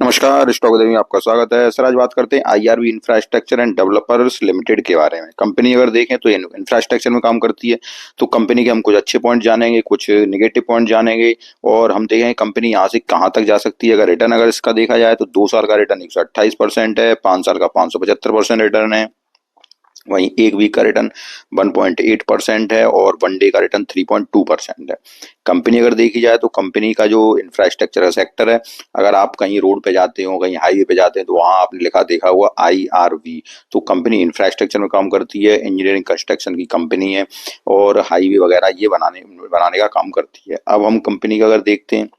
नमस्कार, स्टॉक में आपका स्वागत है। सर आज बात करते हैं IRB infrastructure and developers limited के बारे में। कंपनी अगर देखें तो इंफ्रास्ट्रक्चर में काम करती है। तो कंपनी के हम कुछ अच्छे पॉइंट जानेंगे, कुछ नेगेटिव पॉइंट जानेंगे और हम देखेंगे कंपनी यहाँ से कहाँ तक जा सकती है। अगर रिटर्न अगर इसका देखा जाए तो 2 साल का रिटर्न 128% है, 5 साल का 575% रिटर्न है। वहीं एक वीक का रिटर्न 1.8% है और वन डे का रिटर्न 3.2% है। कंपनी अगर देखी जाए तो कंपनी का जो इंफ्रास्ट्रक्चर का सेक्टर है, अगर आप कहीं रोड पे जाते हो, कहीं हाईवे पे जाते हैं तो वहां आपने लिखा देखा हुआ आईआरवी। तो कंपनी इंफ्रास्ट्रक्चर में काम करती है, इंजीनियरिंग कंस्ट्रक्शन की कंपनी है और हाईवे वगैरह ये बनाने बनाने का काम करती है। अब हम कंपनी का अगर देखते हैं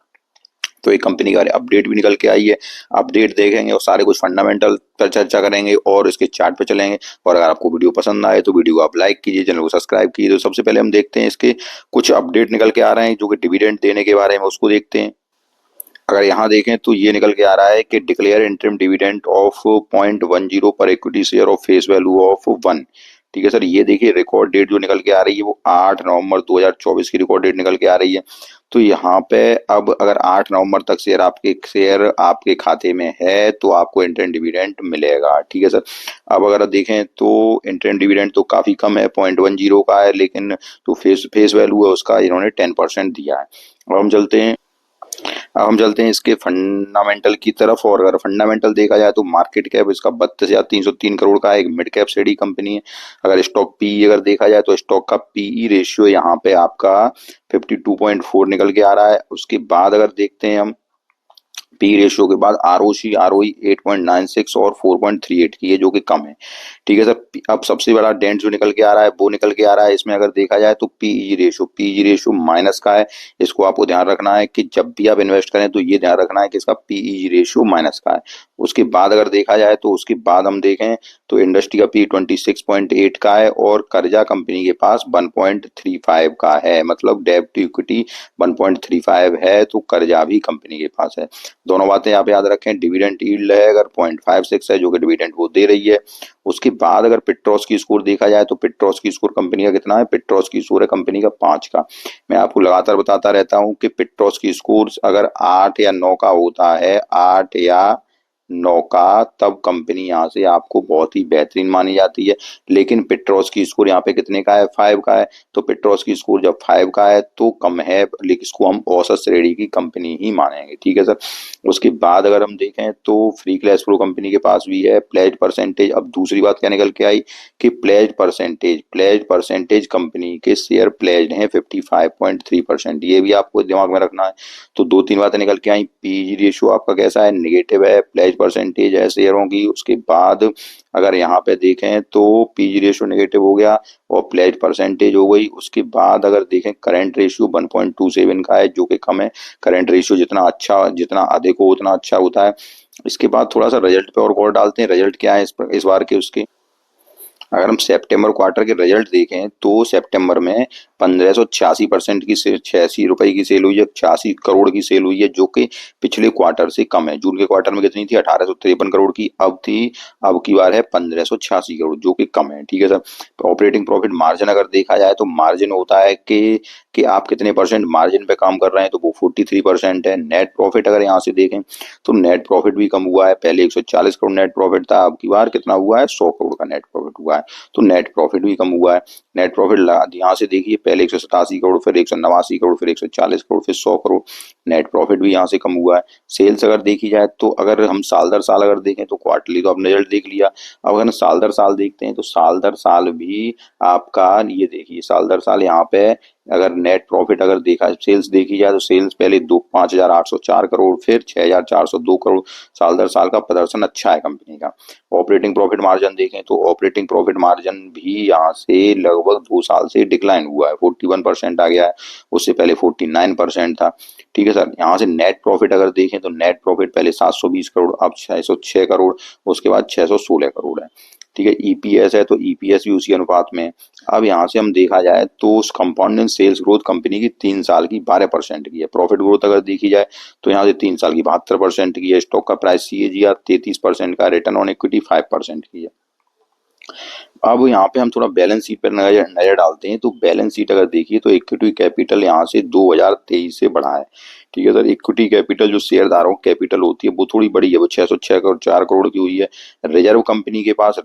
तो एक कंपनी का अपडेट भी निकल के आई है। अपडेट देखेंगे और सारे कुछ फंडामेंटल पर चर्चा करेंगे और इसके चार्ट पे चलेंगे। और अगर आपको वीडियो पसंद आए तो वीडियो को आप लाइक कीजिए, चैनल को सब्सक्राइब कीजिए। तो सबसे पहले हम देखते हैं इसके कुछ अपडेट निकल के आ रहे हैं जो कि डिविडेंड देने के बारे में, उसको देखते हैं। अगर यहाँ देखें तो ये निकल के आ रहा है कि डिक्लेयर इंटरिम डिविडेंड ऑफ 0.10 पर equity share of face value of 1। ठीक है सर, ये देखिए रिकॉर्ड डेट जो निकल के आ रही है वो 8 नवंबर 2024 की रिकॉर्ड डेट निकल के आ रही है। तो यहाँ पे अब अगर 8 नवंबर तक शेयर आपके खाते में है तो आपको इंटरिम डिविडेंड मिलेगा। ठीक है सर। अब अगर देखें तो इंटरिम डिविडेंड तो काफी कम है, 0.10 का है, लेकिन जो फेस वैल्यू है उसका इन्होंने 10% दिया है। अब हम चलते हैं इसके फंडामेंटल की तरफ। और अगर फंडामेंटल देखा जाए तो मार्केट कैप इसका 32,303 करोड़ का है, एक मिड कैप स्टडी कंपनी है। अगर स्टॉक पी अगर देखा जाए तो स्टॉक का पीई रेशियो यहाँ पे आपका 52.4 निकल के आ रहा है। उसके बाद अगर देखते हैं हम पी रेशियो के बाद आरओसी आरओई 8.96 और 4.38 की है जो कि कम है। ठीक है सर। अब सबसे बड़ा डेंट जो निकल के आ रहा है वो निकल के आ रहा है इसमें अगर देखा जाए तो पीई रेशियो माइनस का है। इसको आपको ध्यान रखना है कि जब भी आप इन्वेस्ट करें तो ये ध्यान रखना है कि इसका पीई रेशियो माइनस का है। उसके बाद अगर देखा जाए तो उसके बाद हम देखें तो इंडस्ट्री का पी 26.8 का है और कर्जा कंपनी के पास 1.35 का है, मतलब डेब्ट टू इक्विटी 1.35 है तो कर्जा भी कंपनी के पास है। दोनों बातें आप याद रखें। डिविडेंड यील्ड है अगर 0.56 है जो कि डिविडेंड वो दे रही है। उसके बाद अगर पेट्रोस की स्कोर देखा जाए तो पेट्रोस की स्कोर कंपनी का कितना है, पेट्रोस की स्कोर है कंपनी का 5 का। मैं आपको लगातार बताता रहता हूं कि पेट्रोस की स्कोर अगर 8 या 9 का होता है, 8 या 9 का, तब कंपनी यहाँ से आपको बहुत ही बेहतरीन मानी जाती है। लेकिन पेट्रोस की स्कोर यहाँ पे कितने का है, 5 का है। तो पेट्रोस की स्कोर जब 5 का है तो कम है, लेकिन इसको हम औसत श्रेणी की कंपनी ही मानेंगे। ठीक है सर। उसके बाद अगर हम देखें तो फ्री कैश फ्लो कंपनी के पास भी है। प्लेज परसेंटेज, अब दूसरी बात क्या निकल के आई कि प्लेज परसेंटेज कंपनी के शेयर प्लेज्ड हैं 55.3%। ये भी आपको दिमाग में रखना है। तो 2-3 बातें निकल के आई। पीई रेशियो आपका कैसा है, नेगेटिव है, प्लेज परसेंटेज है शेयरों की। उसके बाद अगर यहाँ पे देखें तो पीई रेशियो नेगेटिव हो गया और प्लेज परसेंटेज हो गई। उसके बाद अगर देखें करंट रेशियो 1.27 का है जो कि कम है। करंट रेशियो जितना अधिक हो उतना अच्छा होता है। इसके बाद थोड़ा सा रिजल्ट पे और गौर डालते हैं। रिजल्ट क्या है इस बार के उसके। अगर हम सितंबर क्वार्टर के रिजल्ट देखें तो सितंबर में 1586% की 86 रुपए की सेल हुई है, 86 करोड़ की सेल हुई है जो कि पिछले क्वार्टर से कम है। जून के क्वार्टर में कितनी थी, 1853 करोड़ की, अब की बार है 1586 करोड़ जो कि कम है। ठीक है सर। तो ऑपरेटिंग प्रॉफिट मार्जिन अगर देखा जाए तो मार्जिन होता है कि आप कितने परसेंट मार्जिन पे काम कर रहे हैं, तो वो 43% है। नेट प्रॉफिट अगर यहाँ से देखें तो नेट प्रॉफिट भी कम हुआ है। पहले 140 करोड़ नेट प्रॉफिट था, अब की बार कितना हुआ है, 100 करोड़ का नेट प्रॉफिट हुआ है। तो नेट प्रॉफिट भी कम हुआ है। नेट प्रॉफिट यहाँ से देखिए, पहले 187 करोड़, फिर 189 करोड़, फिर 140 करोड़, फिर 100 करोड़। नेट प्रॉफिट भी यहाँ से कम हुआ है। सेल्स अगर देखी जाए तो अगर हम साल दर साल अगर देखें तो क्वार्टरली तो आपने रिजल्ट देख लिया। अब अगर साल दर साल देखते हैं तो साल दर साल भी आपका ये देखिए, साल दर साल यहाँ पे अगर नेट प्रॉफिट अगर देखा सेल्स देखी जाए तो सेल्स पहले 5,804 करोड़, फिर 6,402 करोड़। साल दर साल का प्रदर्शन अच्छा है कंपनी का। ऑपरेटिंग प्रॉफिट मार्जिन देखें तो ऑपरेटिंग प्रॉफिट मार्जिन भी यहाँ से लगभग 2 साल से डिक्लाइन हुआ है, 41% आ गया है, उससे पहले 49% था। ठीक है सर। यहाँ से नेट प्रॉफिट अगर देखें तो नेट प्रॉफिट पहले 720 करोड़, अब 606 करोड़, उसके बाद 616 करोड़ है। ठीक है। ईपीएस है तो ईपीएस भी उसी अनुपात में है। अब यहाँ से हम देखा जाए तो उस कंपाउंडिंग सेल्स ग्रोथ कंपनी की 3 साल की 12% की है। प्रॉफिट ग्रोथ अगर देखी जाए तो यहाँ से 3 साल की 72% की है। स्टॉक का प्राइस सीएजीआर 33% का, रिटर्न ऑन इक्विटी 5% की है। अब यहाँ पे हम थोड़ा बैलेंस शीट पर नजर नजर डालते हैं। तो बैलेंस शीट अगर देखिए तो इक्विटी कैपिटल यहाँ से 2023 से बढ़ा है। ठीक है सर, इक्विटी कैपिटल जो शेयरधारकों की कैपिटल होती है वो थोड़ी बड़ी है, वो 606 करोड़ 4 करोड़ की हुई है। रिजर्व कंपनी के पास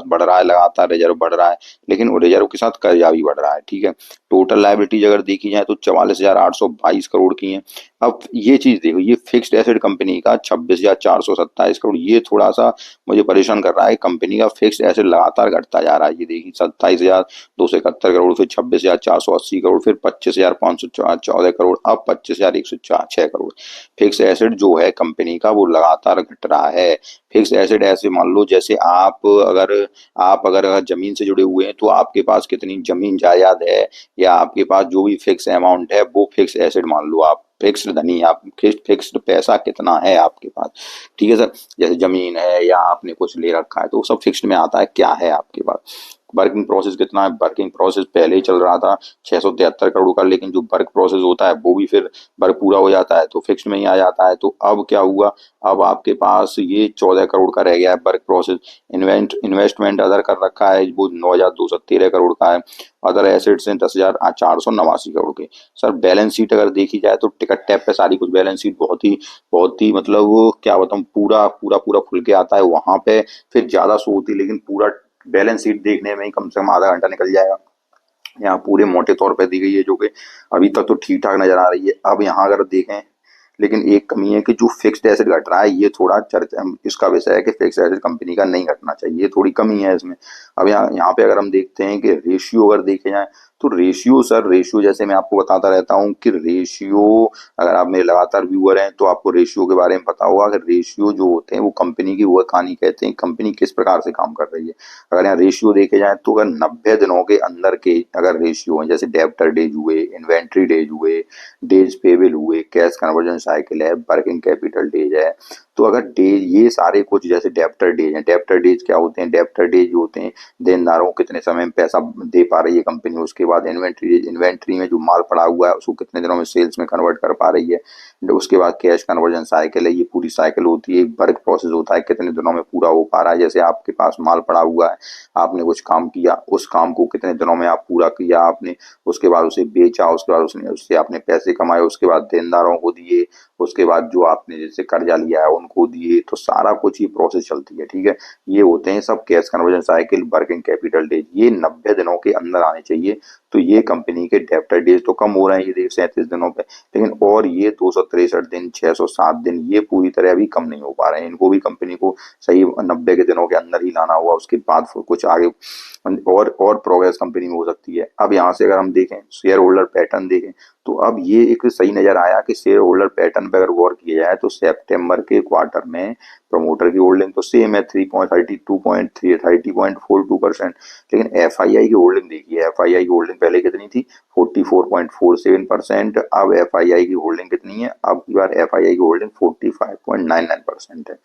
बढ़ रहा है, लगातार रिजर्व बढ़ रहा है, लेकिन वो रिजर्व के साथ कर्जा भी बढ़ रहा है। ठीक है, टोटल लायबिलिटीज अगर देखी जाए तो 44,822 करोड़ की है। अब ये चीज देखो, ये फिक्स्ड एसेट कंपनी का 26,427 करोड़, ये थोड़ा सा मुझे परेशान कर रहा है। कंपनी का फिक्स एसेट लगातार घटता जा रहा है। ये देखिए 27,271 करोड़, फिर 26,480 करोड़, फिर 25,514 करोड़, अब 25,106 करोड़। फिक्स एसेट जो है कंपनी का वो लगातार घट रहा है। फिक्स एसेट ऐसे मान लो जैसे आप अगर जमीन से जुड़े हुए हैं तो आपके पास कितनी जमीन जायदाद है, या आपके पास जो भी फिक्स अमाउंट है वो फिक्स एसेट मान लो। आप फिक्स्ड धनी, आप फिक्स्ड पैसा कितना है आपके पास। ठीक है सर, जैसे जमीन है या आपने कुछ ले रखा है तो वो सब फिक्स्ड में आता है, क्या है आपके पास। वर्किंग प्रोसेस कितना है, वर्किंग प्रोसेस पहले ही चल रहा था 673 करोड़ का, लेकिन जो वर्क प्रोसेस होता है वो भी फिर वर्क पूरा हो जाता है तो फिक्स्ड में ही आ जाता है। तो अब क्या हुआ, अब आपके पास ये 14 करोड़ का रह गया है वर्क प्रोसेस। इन्वेस्टमेंट अदर कर रखा है वो 9,213 करोड़ का है। अदर एसेट्स हैं 10,489 करोड़ के। सर बैलेंस शीट अगर देखी जाए तो टिकट टैप पे सारी कुछ बैलेंस शीट बहुत ही मतलब वो क्या बताऊं, पूरा पूरा पूरा खुल के आता है वहां पे। फिर ज्यादा शो होती है, लेकिन पूरा बैलेंस शीट देखने में ही कम से कम आधा घंटा निकल जाएगा। यहाँ पूरे मोटे तौर पे दी गई है जो कि अभी तक तो ठीक ठाक नजर आ रही है। अब यहाँ अगर देखें, लेकिन एक कमी है कि जो फिक्स्ड एसेट घट रहा है ये थोड़ा चर्चा इसका विषय है कि फिक्स्ड एसेट कंपनी का नहीं घटना चाहिए, ये थोड़ी कमी है इसमें। अब यहाँ यहाँ पे अगर हम देखते हैं कि रेशियो अगर देखे जाए तो रेशियो, सर रेशियो जैसे मैं आपको बताता रहता हूँ कि रेशियो, अगर आप मेरे लगातार व्यूअर हैं तो आपको रेशियो के बारे में पता होगा कि रेशियो जो होते हैं वो कंपनी की वो कहानी कहते हैं कंपनी किस प्रकार से काम कर रही है। अगर यहाँ रेशियो देखे जाए तो अगर 90 दिनों के अंदर के अगर रेशियो हैं, जैसे डेब्टर डेज हुए, इन्वेंट्री डेज हुए, डेज पेबल हुए, कैश कन्वर्जन साइकिल है, वर्किंग कैपिटल डेज है, तो अगर डेज ये सारे कुछ जैसे डेब्टर डेज हैं, डेब्टर डेज क्या होते हैं, डेब्टर डेज जो होते हैं देनदारों को कितने समय में पैसा दे पा रही है कंपनी। उसके बाद इन्वेंट्री में जो माल पड़ा हुआ है उसको कितने दिनों में सेल्स में कन्वर्ट कर पा रही है। उसके बाद कैश कन्वर्जन साइकिल है, ये पूरी साइकिल होती है, एक वर्क प्रोसेस होता है कितने दिनों में पूरा हो पा रहा है। जैसे आपके पास माल पड़ा हुआ है, आपने कुछ काम किया, उस काम को कितने दिनों में आप पूरा किया आपने, उसके बाद उसे बेचा, उसके बाद उसने उससे आपने पैसे कमाए, उसके बाद देनदारों को दिए, उसके बाद जो आपने जैसे कर्जा लिया है उनको दिए, तो सारा कुछ ही प्रोसेस चलती है। ठीक है, ये होते हैं सब cash conversion cycle, working capital days, ये 90 दिनों के अंदर आने चाहिए। तो ये कंपनी के डेब्टर डेज तो कम हो रहे हैं, ये देखिए 37 दिनों पे, लेकिन और ये 263 दिन, 607 दिन, ये पूरी तरह अभी कम नहीं हो पा रहे हैं। इनको भी कंपनी को सही 90 के दिनों के अंदर ही लाना हुआ, उसके बाद फिर कुछ आगे और प्रोग्रेस कंपनी में हो सकती है। अब यहाँ से अगर हम देखें शेयर होल्डर पैटर्न देखें तो अब ये एक सही नजर आया कि शेयर होल्डर पैटर्न पे अगर गौर किया जाए तो सितंबर के क्वार्टर में प्रमोटर की होल्डिंग तो सेम है 30.42%, लेकिन एफआईआई की होल्डिंग देखिए, एफआईआई की होल्डिंग पहले कितनी थी 44.47%, अब एफआईआई की होल्डिंग कितनी है, अब की बार एफआईआई की होल्डिंग 45.99% है,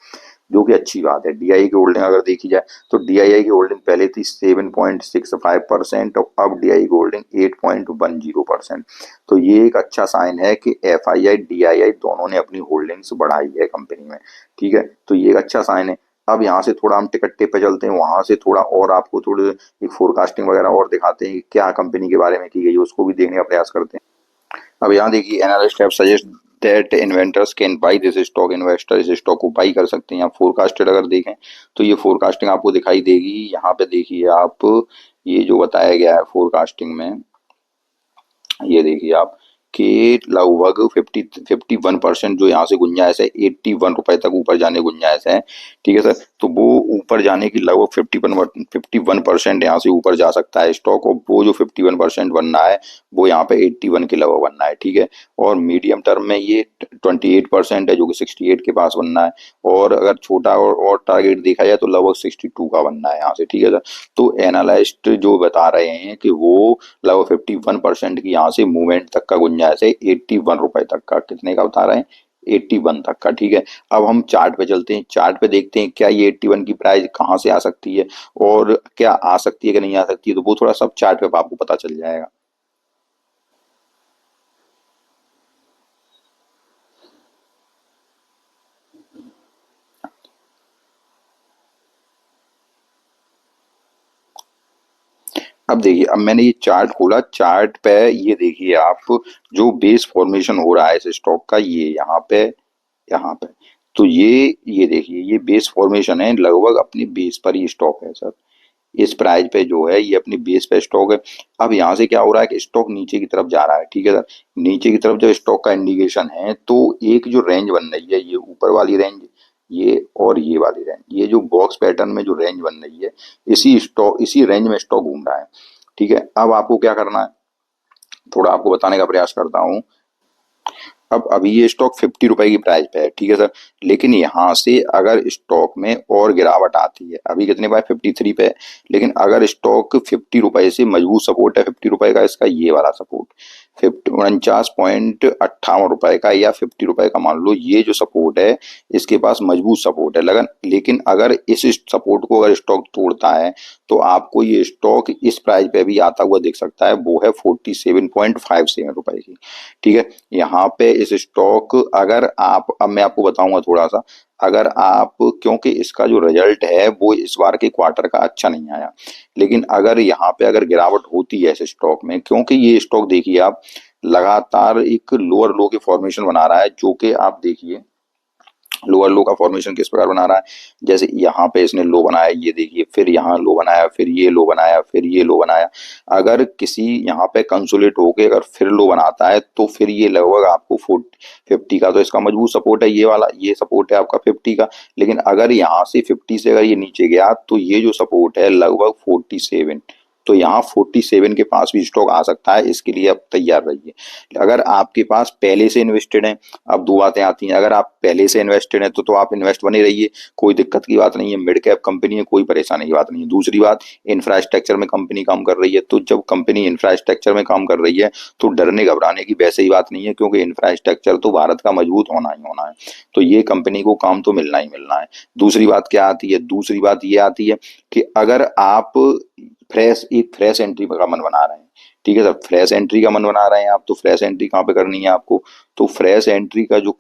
जो कि अच्छी बात है। डीआई की होल्डिंग अगर देखी जाए तो डीआईआई की होल्डिंग पहले थी 7.65% और अब डीआई की होल्डिंग 8.10%। तो ये एक अच्छा साइन है कि एफआईआई डीआईआई दोनों ने अपनी होल्डिंग्स बढ़ाई है कंपनी में। ठीक है, तो ये एक अच्छा साइन है। अब यहाँ से थोड़ा हम टिकट्टे पे चलते हैं, वहां से थोड़ा और आपको थोड़े एक फोरकास्टिंग वगैरह और दिखाते हैं कि क्या कंपनी के बारे में की गई है, उसको भी देखने का प्रयास करते हैं। अब यहाँ देखिए analyst have suggest that inventors can buy this stock, investor इस स्टॉक को बाई कर सकते हैं। यहाँ फोरकास्टेड अगर देखें तो ये फोरकास्टिंग आपको दिखाई देगी। यहाँ पे देखिए आप, ये जो बताया गया है फोरकास्टिंग में, ये देखिए आप कि लगभग 51% जो यहाँ से गुंजाइश है, 81 रुपए तक ऊपर जाने की गुंजाइश है। ठीक है सर, तो वो ऊपर जाने की लगभग 51% यहाँ से ऊपर जा सकता है स्टॉक, और वो जो 51% बनना है वो यहाँ पे 81 के लगभग बनना है। ठीक है, और मीडियम टर्म में ये 28% है जो कि 68 के पास बनना है, और अगर छोटा और टारगेट देखा जाए तो लगभग 62 का बनना है यहाँ से। ठीक है सर, तो एनालिस्ट जो बता रहे हैं कि वो लगभग 51% की यहाँ से मूवमेंट तक का गुंजाइश है, 81 रुपए तक का, कितने का बता रहे हैं 81 तक का। ठीक है, अब हम चार्ट पे चलते हैं, चार्ट पे देखते हैं क्या ये 81 की प्राइस कहाँ से आ सकती है और क्या आ सकती है कि नहीं आ सकती है, तो वो थोड़ा सब चार्ट पे आपको पता चल जाएगा। अब देखिए, अब मैंने ये चार्ट खोला, चार्ट पे ये देखिए आप, जो बेस फॉर्मेशन हो रहा है इस स्टॉक का, ये यहाँ पे। तो ये देखिए, ये बेस फॉर्मेशन है, लगभग अपनी बेस पर ही स्टॉक है सर। इस प्राइस पे जो है ये अपनी बेस पे स्टॉक है। अब यहाँ से क्या हो रहा है कि स्टॉक नीचे की तरफ जा रहा है, ठीक है सर। नीचे की तरफ जब स्टॉक का इंडिकेशन है तो एक जो रेंज बन रही है, ये ऊपर वाली रेंज, ये और ये वाली रेंज, ये जो बॉक्स पैटर्न में जो रेंज बन रही है, इसी रेंज में स्टॉक घूम रहा है। ठीक है, अब आपको क्या करना है, थोड़ा आपको बताने का प्रयास करता हूँ। अब अभी ये स्टॉक 50 रुपए की प्राइस पे है, ठीक है सर। लेकिन यहाँ से अगर स्टॉक में और गिरावट आती है, अभी कितने पाए, 53 पे है। लेकिन अगर स्टॉक 50 रुपए से, मजबूत सपोर्ट है 50 रुपए का इसका, ये वाला सपोर्ट 49.58 रुपए का, या 50 रुपए का मान लो, ये जो सपोर्ट है इसके पास मजबूत सपोर्ट है लगन। लेकिन अगर इस सपोर्ट को अगर स्टॉक तोड़ता है तो आपको ये स्टॉक इस प्राइस पे भी आता हुआ दिख सकता है, वो है 47.57 रुपए की। ठीक है, यहाँ पे इस स्टॉक, अगर आप, अब मैं आपको बताऊंगा थोड़ा सा, अगर आप, क्योंकि इसका जो रिजल्ट है वो इस बार के क्वार्टर का अच्छा नहीं आया, लेकिन अगर यहाँ पे अगर गिरावट होती है इस स्टॉक में, क्योंकि ये स्टॉक देखिए आप, लगातार एक लोअर लो की फॉर्मेशन बना रहा है, जो कि आप देखिए लोअर लो का फॉर्मेशन किस प्रकार बना रहा है। जैसे यहाँ पे इसने लो बनाया, ये देखिए, फिर यहाँ लो बनाया, फिर ये लो बनाया, फिर ये लो बनाया। अगर किसी यहाँ पे कंसोलिडेट होके अगर फिर लो बनाता है तो फिर ये लगभग आपको 50 का तो इसका मजबूत सपोर्ट है, ये वाला, ये सपोर्ट है आपका 50 का। लेकिन अगर यहाँ से 50 से अगर ये नीचे गया तो ये जो सपोर्ट है लगभग 47, तो यहाँ 47 के पास भी स्टॉक आ सकता है, इसके लिए आप तैयार रहिए। अगर आपके पास पहले से इन्वेस्टेड है, अब दो बातें आती हैं, अगर आप पहले से इन्वेस्टेड हैं तो आप इन्वेस्ट बने रहिए, कोई दिक्कत की बात नहीं है, मिड कैप कंपनी है, कोई परेशानी की बात नहीं है। दूसरी बात, इंफ्रास्ट्रक्चर में कंपनी काम कर रही है, तो जब कंपनी इंफ्रास्ट्रक्चर में काम कर रही है तो डरने घबराने की वैसे ही बात नहीं है, क्योंकि इंफ्रास्ट्रक्चर तो भारत का मजबूत होना ही होना है, तो ये कंपनी को काम तो मिलना ही मिलना है। दूसरी बात क्या आती है, दूसरी बात ये आती है कि अगर आप फ्रेश एंट्री का मन बना रहे हैं, ठीक है सर, फ्रेश एंट्री का मन बना रहे हैं आप, तो फ्रेश एंट्री कहाँ पे करनी है आपको, तो फ्रेश एंट्री का जो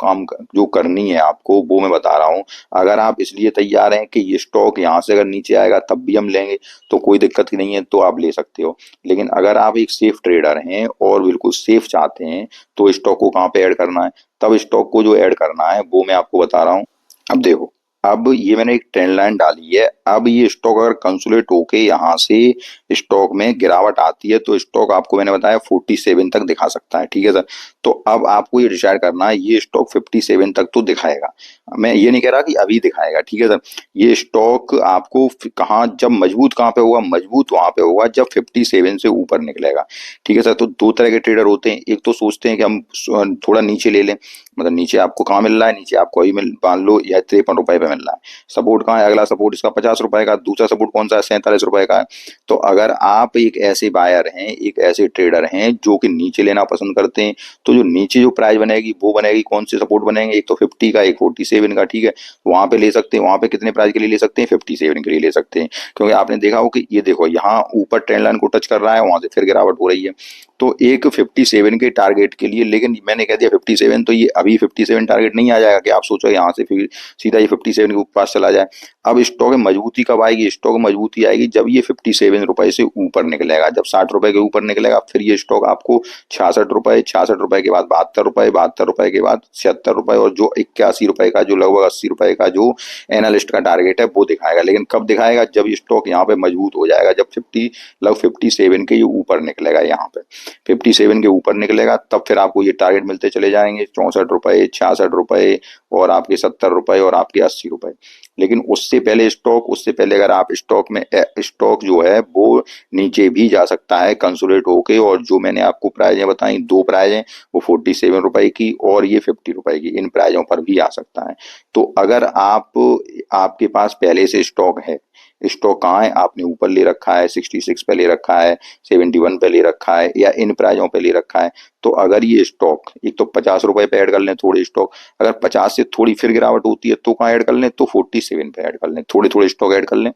करनी है आपको, वो मैं बता रहा हूँ। अगर आप इसलिए तैयार हैं कि ये स्टॉक यहाँ से अगर नीचे आएगा तब भी हम लेंगे, तो कोई दिक्कत नहीं है, तो आप ले सकते हो। लेकिन अगर आप एक सेफ ट्रेडर हैं और बिल्कुल सेफ चाहते हैं, तो स्टॉक को कहाँ पे ऐड करना है, तब स्टॉक को जो ऐड करना है वो मैं आपको बता रहा हूँ। अब देखो, अब ये मैंने एक ट्रेंड लाइन डाली है, अब ये स्टॉक अगर कंसोलिडेट होके यहाँ से स्टॉक में गिरावट आती है तो स्टॉक आपको मैंने बताया 47 तक दिखा सकता है, ठीक है सर। तो अब आपको ये डिसाइड करना है, ये स्टॉक 57 तक तो दिखाएगा, मैं ये नहीं कह रहा कि अभी दिखाएगा, ठीक है सर। ये स्टॉक आपको कहाँ, जब मजबूत कहाँ पे होगा, मजबूत वहां पे होगा जब 57 से ऊपर निकलेगा, ठीक है सर। तो दो तरह के ट्रेडर होते हैं, एक तो सोचते हैं कि हम थोड़ा नीचे ले लें, मतलब नीचे आपको कहाँ मिल रहा है, नीचे आपको अभी मिल, मान लो या 53 रुपए पे मिल रहा है। सपोर्ट कहाँ है, अगला सपोर्ट इसका 50 रुपए का, दूसरा सपोर्ट कौन सा है, 47 रुपए का है। तो अगर आप एक ऐसे बायर हैं, एक ऐसे ट्रेडर हैं जो कि नीचे लेना पसंद करते हैं, तो जो नीचे जो प्राइस बनेगी वो बनेगी, कौन से सपोर्ट बनेंगे, एक तो 50 का, एक 47 का, ठीक है। वहां पे ले सकते हैं, वहां पे कितने प्राइस के लिए ले सकते हैं, 57 के लिए ले सकते हैं। क्योंकि आपने देखा हो कि ये देखो, यहाँ ऊपर ट्रेंड लाइन को टच कर रहा है, वहां से फिर गिरावट हो रही है, तो एक 57 के टारगेट के लिए, लेकिन मैंने कह दिया 57, तो ये अभी 57 टारगेट नहीं आ जाएगा कि आप सोचो यहाँ से फिर सीधा ये 57 के पास चला जाए। अब स्टॉक में मजबूती कब आएगी, स्टॉक में मजबूती आएगी जब ये 57 रुपए से ऊपर निकलेगा, जब 60 रुपए के ऊपर निकलेगा, फिर ये स्टॉक आपको 66 रुपए, 66 रुपए के बाद 72 रुपए, 72 रुपए के बाद 76 रुपए, और जो 81 रुपए का, जो लगभग 80 रुपए का जो एनालिस्ट का टारगेट है वो दिखाएगा। लेकिन कब दिखाएगा, जब ये स्टॉक यहाँ पे मजबूत हो जाएगा, जब 57 के ये ऊपर निकलेगा, यहाँ पे 57 के ऊपर निकलेगा, तब फिर आपको ये टारगेट मिलते चले जाएंगे, 64 रुपए, 66 रुपए, और आपके 70 रुपए, और आपके 80 रुपए। लेकिन उससे पहले स्टॉक, उससे पहले अगर आप स्टॉक में, स्टॉक जो है वो नीचे भी जा सकता है कंसोलिडेट होके, और जो मैंने आपको प्राइजें बताई, दो प्राइजें, वो 47 रुपए की और ये 50 रुपए की, इन प्राइजों पर भी आ सकता है। तो अगर आपके पास पहले से स्टॉक है, स्टॉक कहाँ है, आपने ऊपर ले रखा है, 66 पे ले रखा है, 71 पे ले रखा है, या इन प्राइजों पे ले रखा है, तो अगर ये स्टॉक, एक तो 50 रुपए पे ऐड कर लें थोड़े स्टॉक, अगर 50 से थोड़ी फिर गिरावट होती है तो कहाँ ऐड कर लें, तो 47 पे ऐड कर लें, थोड़े थोड़े स्टॉक ऐड कर लें।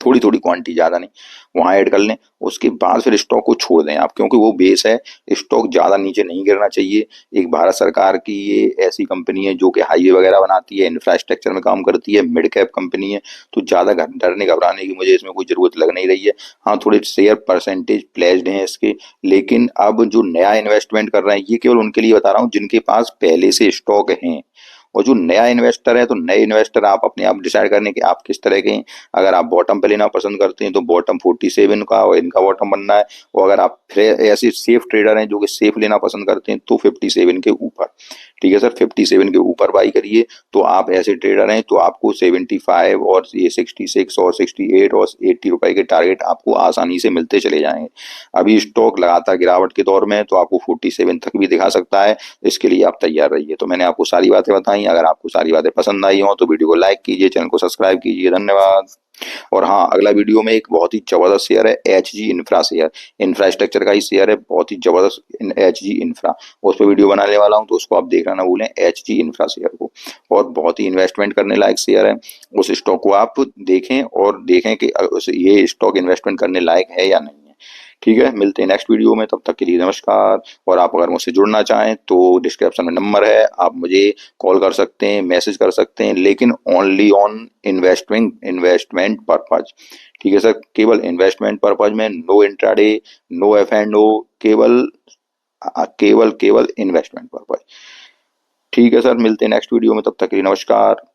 थोड़ी थोड़ी क्वांटिटी, ज्यादा नहीं, वहां ऐड कर लें। उसके बाद फिर स्टॉक को छोड़ दें आप, क्योंकि वो बेस है, स्टॉक ज्यादा नीचे नहीं गिरना चाहिए। एक भारत सरकार की ये ऐसी कंपनी है जो कि हाईवे वगैरह बनाती है, इंफ्रास्ट्रक्चर में काम करती है, मिड कैप कंपनी है, तो ज्यादा डरने घबराने की मुझे इसमें कोई जरूरत लग नहीं रही है। हाँ, थोड़े शेयर परसेंटेज प्लेस्ड हैं इसके, लेकिन अब जो नया इन्वेस्टमेंट कर रहे हैं, ये केवल उनके लिए बता रहा हूँ जिनके पास पहले से स्टॉक हैं। और जो नया इन्वेस्टर है, तो नए इन्वेस्टर आप अपने आप डिसाइड करने कि आप किस तरह के हैं। अगर आप बॉटम पे लेना पसंद करते हैं तो बॉटम 47 का और इनका बॉटम बनना है। और अगर आप ऐसे सेफ ट्रेडर हैं जो कि सेफ लेना पसंद करते हैं तो 57 के ऊपर, ठीक है सर, 57 के ऊपर बाई करिए। तो आप ऐसे ट्रेडर हैं तो आपको 75 और ये 66 और 68 और 80 रुपए के टारगेट आपको आसानी से मिलते चले जाएंगे। अभी स्टॉक लगातार गिरावट के दौर में है, तो आपको 47 तक भी दिखा सकता है। इसके लिए आप तैयार रहिए। तो मैंने आपको सारी बातें बताई, अगर आपको सारी बातें पसंद आई हो तो वीडियो को लाइक कीजिए, चैनल को सब्सक्राइब कीजिए। धन्यवाद। और हाँ, अगला वीडियो में एक बहुत ही जबरदस्त शेयर है, H G infra share, infrastructure का ही शेयर है, बहुत ही जबरदस्त एच जी इंफ्रा, उस पर वीडियो बनाने वाला हूँ, तो उसको आप देखना ना भूलें, एच जी इंफ्रा शेयर को। और बहुत ही इन्वेस्टमेंट करने लायक शेयर है, उस स्टॉक को आप देखें और देखें कि ये स्टॉक इन्वेस्टमेंट करने लायक है या नहीं है। ठीक है, मिलते हैं नेक्स्ट वीडियो में, तब तक के लिए नमस्कार। और आप अगर मुझसे जुड़ना चाहें तो डिस्क्रिप्शन में नंबर है, आप मुझे कॉल कर सकते हैं, मैसेज कर सकते हैं, लेकिन ओनली ऑन इन्वेस्टमेंट पर्पज। ठीक है सर, केवल इन्वेस्टमेंट पर्पज में, no intraday, no F and O, केवल केवल केवल इन्वेस्टमेंट पर्पज। ठीक है सर, मिलते हैं नेक्स्ट वीडियो में, तब तक के लिए नमस्कार।